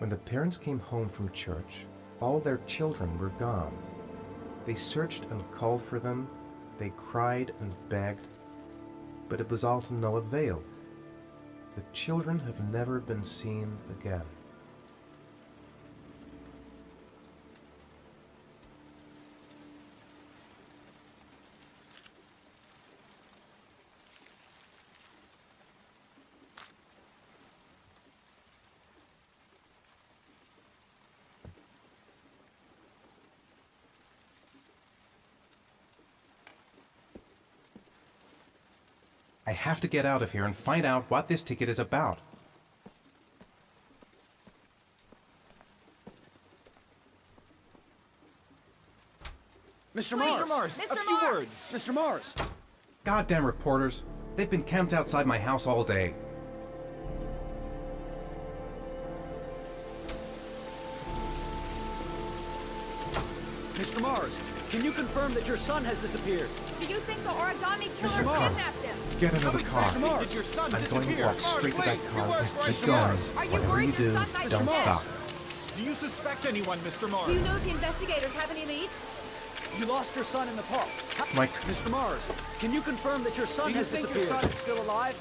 When the parents came home from church, all their children were gone. They searched and called for them, they cried and begged, but it was all to no avail. The children have never been seen again. I have to get out of here and find out what this ticket is about. Mr. Mars! A few words! Mr. Mars! Goddamn reporters! They've been camped outside my house all day. Mr. Mars, can you confirm that your son has disappeared? Do you think the origami killer Mr. Mars. kidnapped him? Get another car. Mr. Mars, Did your son I'm going to disappear? walk straight to that car and keep Mr. going. Mars. Are you Whatever worried you your do, son might don't be dead? stop. Do you suspect anyone, Mr. Mars? Do you know if the investigators have any leads? You lost your son in the park. Mike. Mr. Mars, can you confirm that your son Do you has think disappeared? your son is still alive?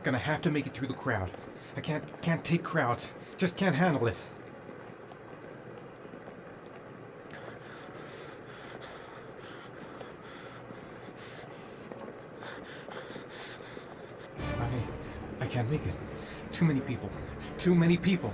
Gonna have to make it through the crowd. I can't take crowds. Just can't handle it. I can't make it. Too many people. Too many people.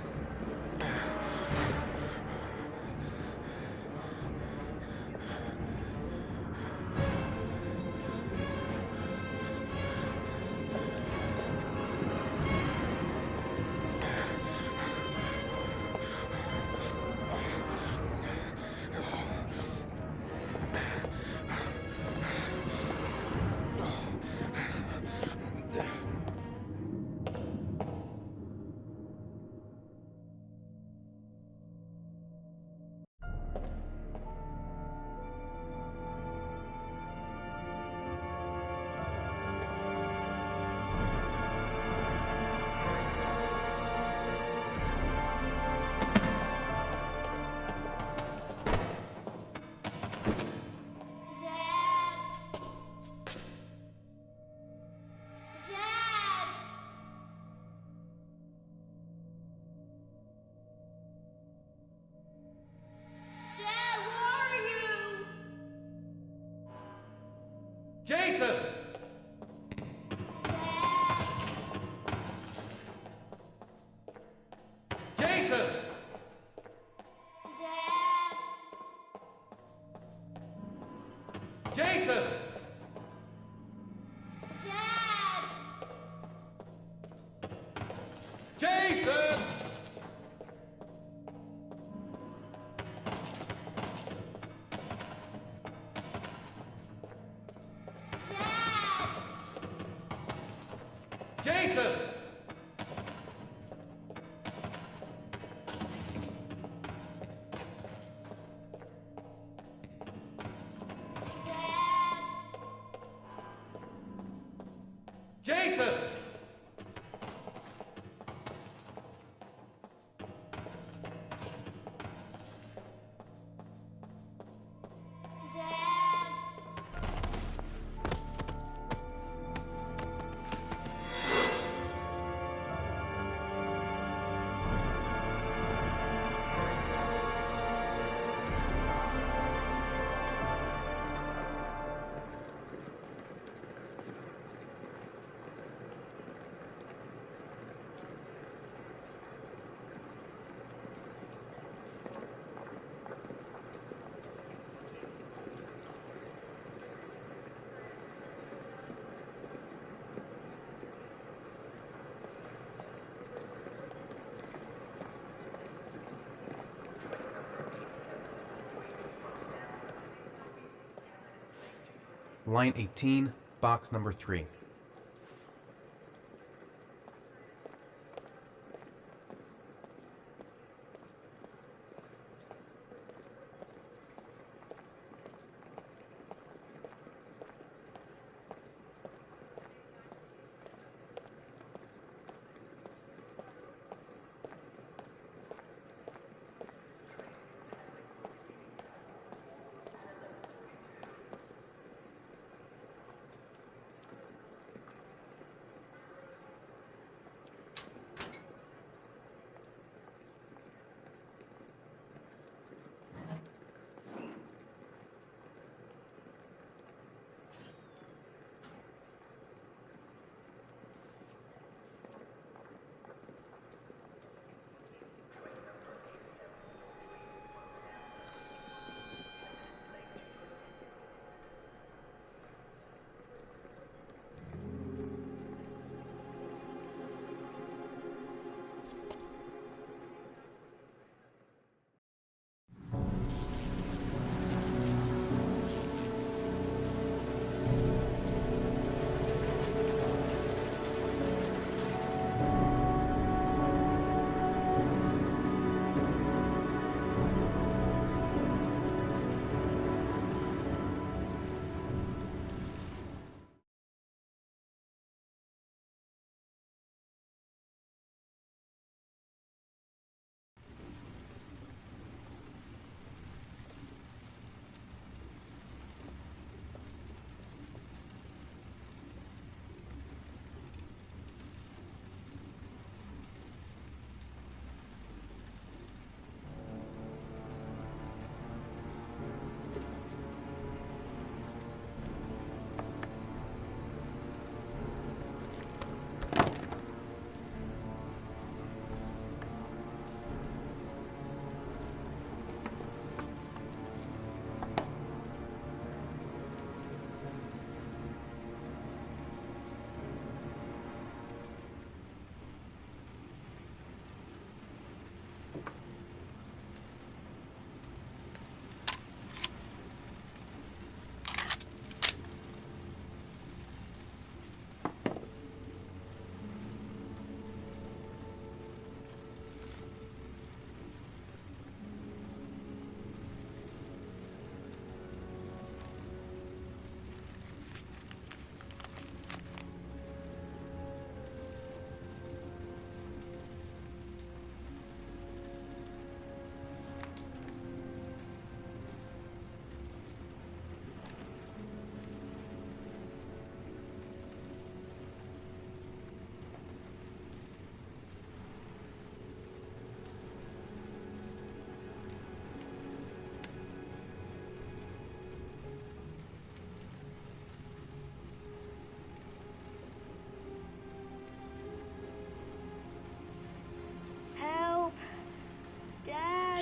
Jason! Jason! Jason! Jason! Jason! Jason! Line 18, box number 3.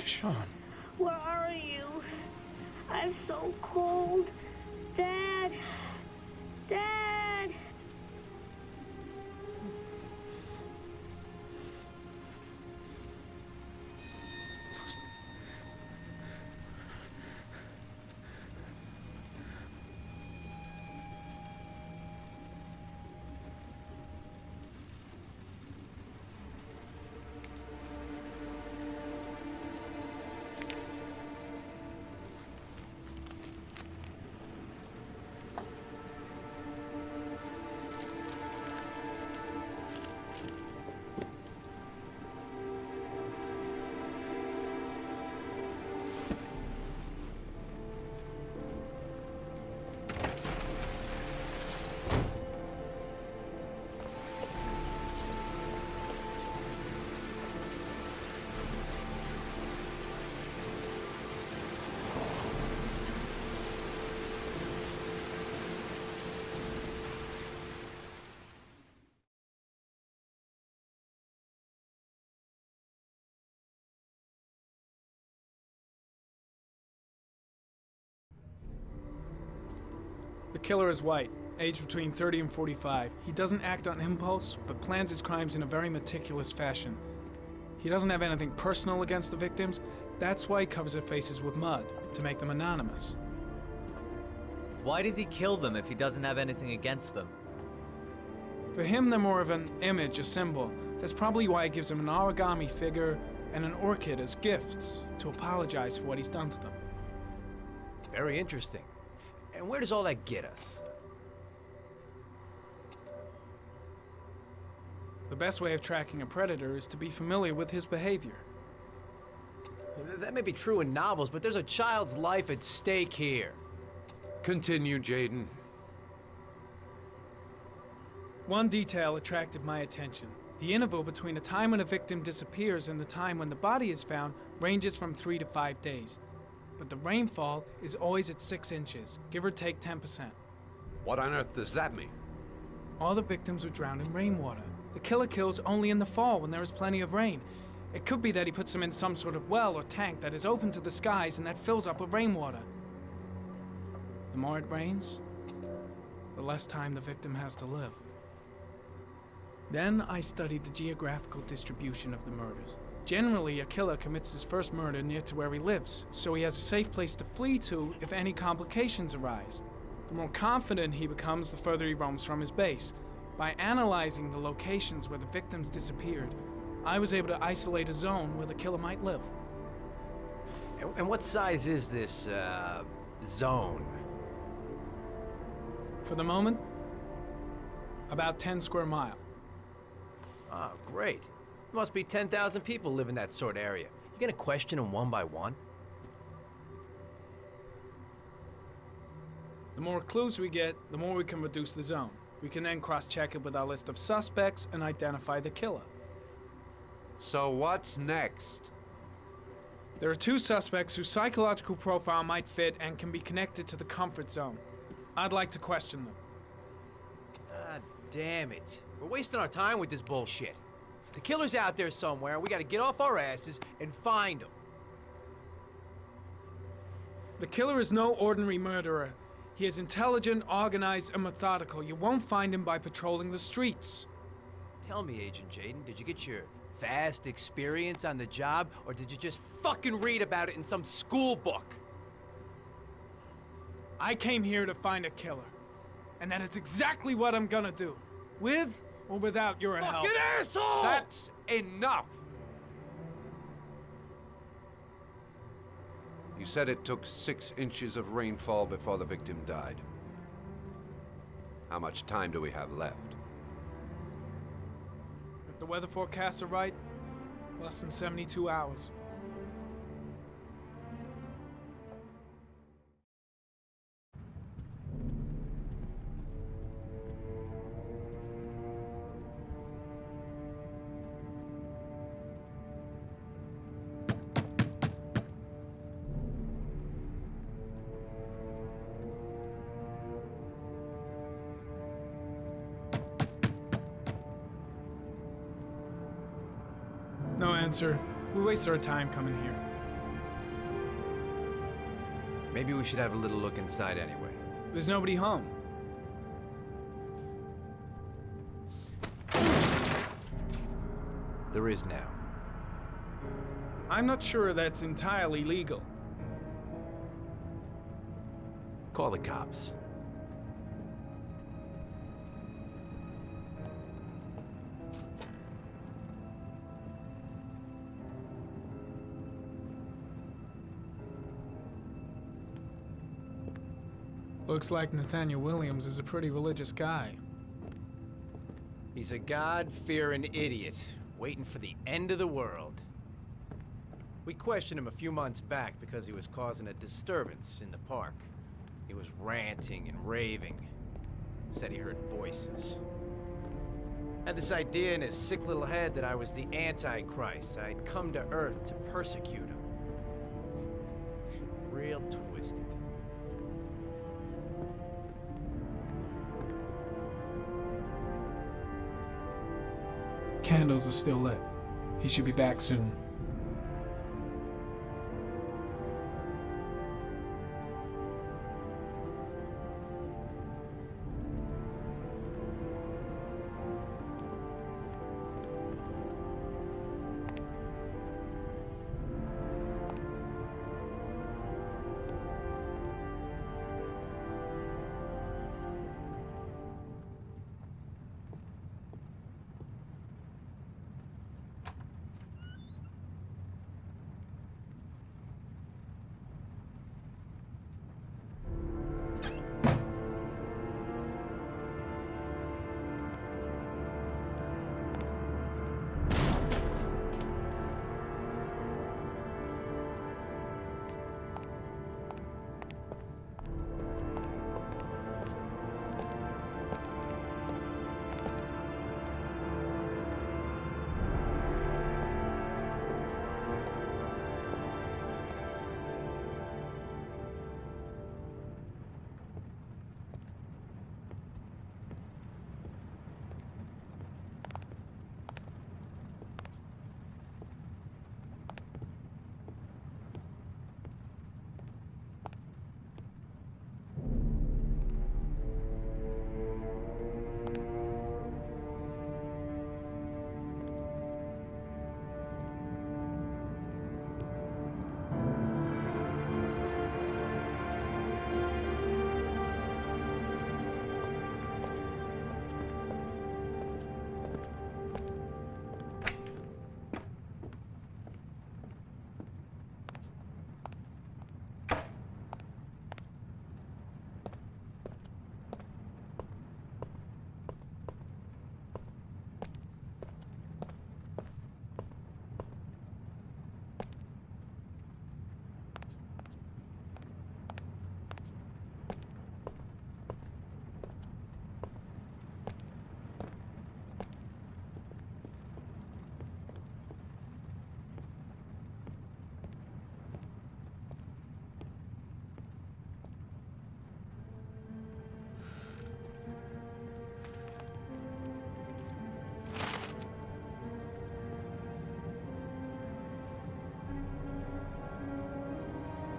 Sean. Where are you? I'm so cold. Dad! Dad! The killer is white, aged between 30 and 45. He doesn't act on impulse, but plans his crimes in a very meticulous fashion. He doesn't have anything personal against the victims. That's why he covers their faces with mud, to make them anonymous. Why does he kill them if he doesn't have anything against them? For him, they're more of an image, a symbol. That's probably why he gives them an origami figure and an orchid as gifts to apologize for what he's done to them. Very interesting. And where does all that get us? The best way of tracking a predator is to be familiar with his behavior. That may be true in novels, but there's a child's life at stake here. Continue, Jaden. One detail attracted my attention. The interval between the time when a victim disappears and the time when the body is found ranges from 3 to 5 days. But the rainfall is always at 6 inches, give or take 10%. What on earth does that mean? All the victims were drowned in rainwater. The killer kills only in the fall when there is plenty of rain. It could be that he puts them in some sort of well or tank that is open to the skies and that fills up with rainwater. The more it rains, the less time the victim has to live. Then I studied the geographical distribution of the murders. Generally, a killer commits his first murder near to where he lives, so he has a safe place to flee to if any complications arise. The more confident he becomes, the further he roams from his base. By analyzing the locations where the victims disappeared, I was able to isolate a zone where the killer might live. And what size is this, zone? For the moment, about 10 square miles. Ah, great. Must be 10,000 people live in that sort of area. You gonna question them one by one? The more clues we get, the more we can reduce the zone. We can then cross-check it with our list of suspects and identify the killer. So what's next? There are 2 suspects whose psychological profile might fit and can be connected to the comfort zone. I'd like to question them. Ah, damn it. We're wasting our time with this bullshit. The killer's out there somewhere, and we gotta get off our asses and find him. The killer is no ordinary murderer. He is intelligent, organized, and methodical. You won't find him by patrolling the streets. Tell me, Agent Jaden, did you get your vast experience on the job, or did you just fucking read about it in some school book? I came here to find a killer. And that is exactly what I'm gonna do. With or without your help. Fucking asshole! That's enough! You said it took 6 inches of rainfall before the victim died. How much time do we have left? If the weather forecasts are right, less than 72 hours. No answer. We waste our time coming here. Maybe we should have a little look inside anyway. There's nobody home. There is now. I'm not sure that's entirely legal. Call the cops. Looks like Nathaniel Williams is a pretty religious guy. He's a God-fearing idiot, waiting for the end of the world. We questioned him a few months back because he was causing a disturbance in the park. He was ranting and raving. Said he heard voices. Had this idea in his sick little head that I was the Antichrist. I'd come to Earth to persecute him. Real twisted. Candles are still lit. He should be back soon.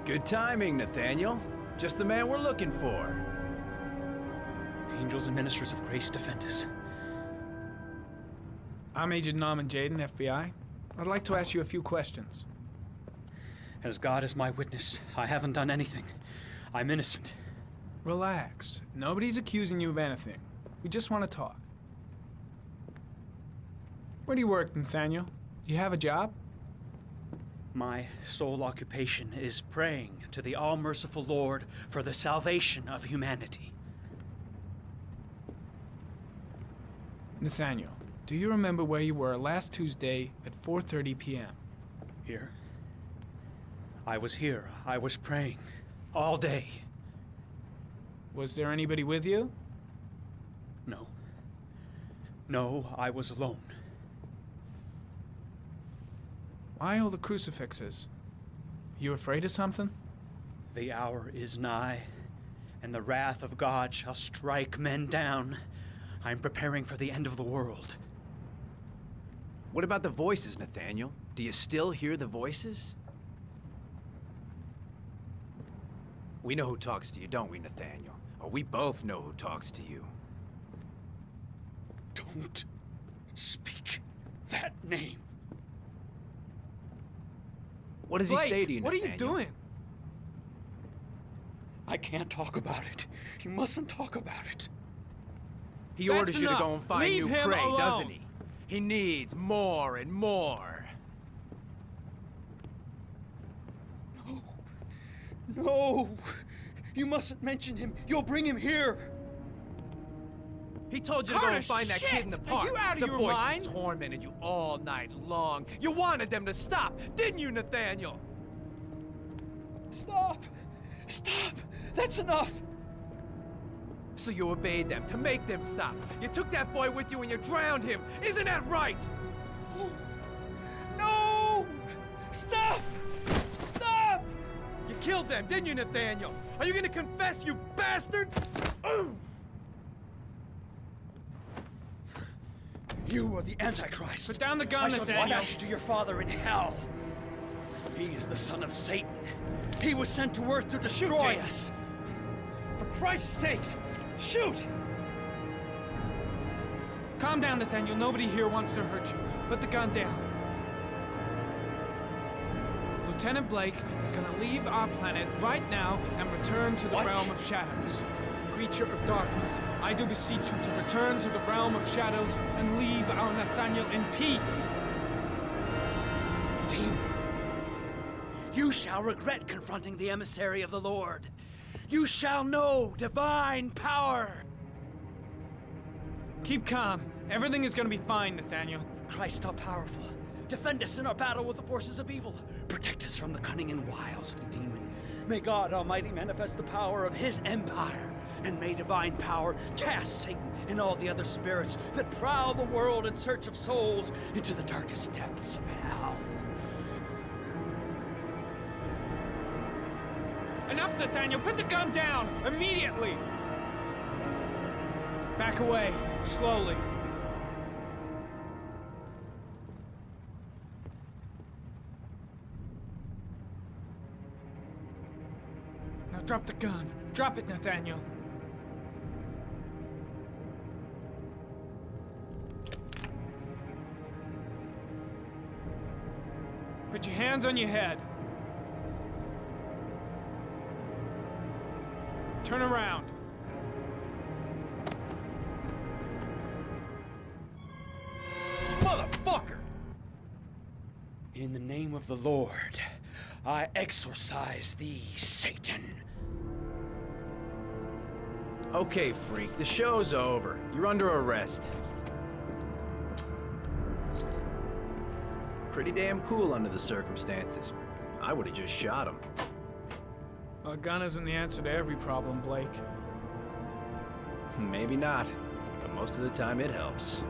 Good timing, Nathaniel. Just the man we're looking for. Angels and ministers of grace defend us. I'm Agent Norman Jaden, FBI. I'd like to ask you a few questions. As God is my witness, I haven't done anything. I'm innocent. Relax. Nobody's accusing you of anything. We just want to talk. Where do you work, Nathaniel? You have a job? My sole occupation is praying to the all-merciful Lord for the salvation of humanity. Nathaniel, do you remember where you were last Tuesday at 4:30 p.m.? Here? I was here. I was praying. All day. Was there anybody with you? No. No, I was alone. Why all the crucifixes? You afraid of something? The hour is nigh, and the wrath of God shall strike men down. I'm preparing for the end of the world. What about the voices, Nathaniel? Do you still hear the voices? We know who talks to you, don't we, Nathaniel? Or we both know who talks to you. Don't speak that name. What does he say to you, what are Nathaniel? you doing? I can't talk about it. You mustn't talk about it. He That's orders you to enough. go and find Leave new him prey, alone. doesn't he? He needs more and more. No. No. You mustn't mention him. You'll bring him here. He told you to go Carter, and find that shit! kid in the Are park. you out of the your voices mind? tormented you all night long. You wanted them to stop, didn't you, Nathaniel? Stop. Stop. That's enough. So you obeyed them to make them stop. You took that boy with you and you drowned him. Isn't that right? No. Stop. Stop. You killed them, didn't you, Nathaniel? Are you gonna confess, you bastard? You are the Antichrist. Put down the I gun, shall Nathaniel. dispatch you to your father in hell. He is the son of Satan. He was sent to earth to destroy us. For Christ's sake, shoot! Calm down, Nathaniel. Nobody here wants to hurt you. Put the gun down. Lieutenant Blake is gonna leave our planet right now and return to the What? realm of shadows. Creature of darkness, I do beseech you to return to the realm of shadows and leave our Nathaniel in peace. Demon, you shall regret confronting the emissary of the Lord. You shall know divine power. Keep calm. Everything is gonna be fine, Nathaniel. Christ all powerful, defend us in our battle with the forces of evil. Protect us from the cunning and wiles of the demon. May God Almighty manifest the power of his empire. And may divine power cast Satan and all the other spirits that prowl the world in search of souls into the darkest depths of hell. Enough, Nathaniel. Put the gun down immediately. Back away, slowly. Now drop the gun. Drop it, Nathaniel. Put your hands on your head. Turn around. Motherfucker! In the name of the Lord, I exorcise thee, Satan. Okay, freak, the show's over. You're under arrest. Pretty damn cool under the circumstances. I would have just shot him. A gun isn't the answer to every problem, Blake. Maybe not, but most of the time it helps.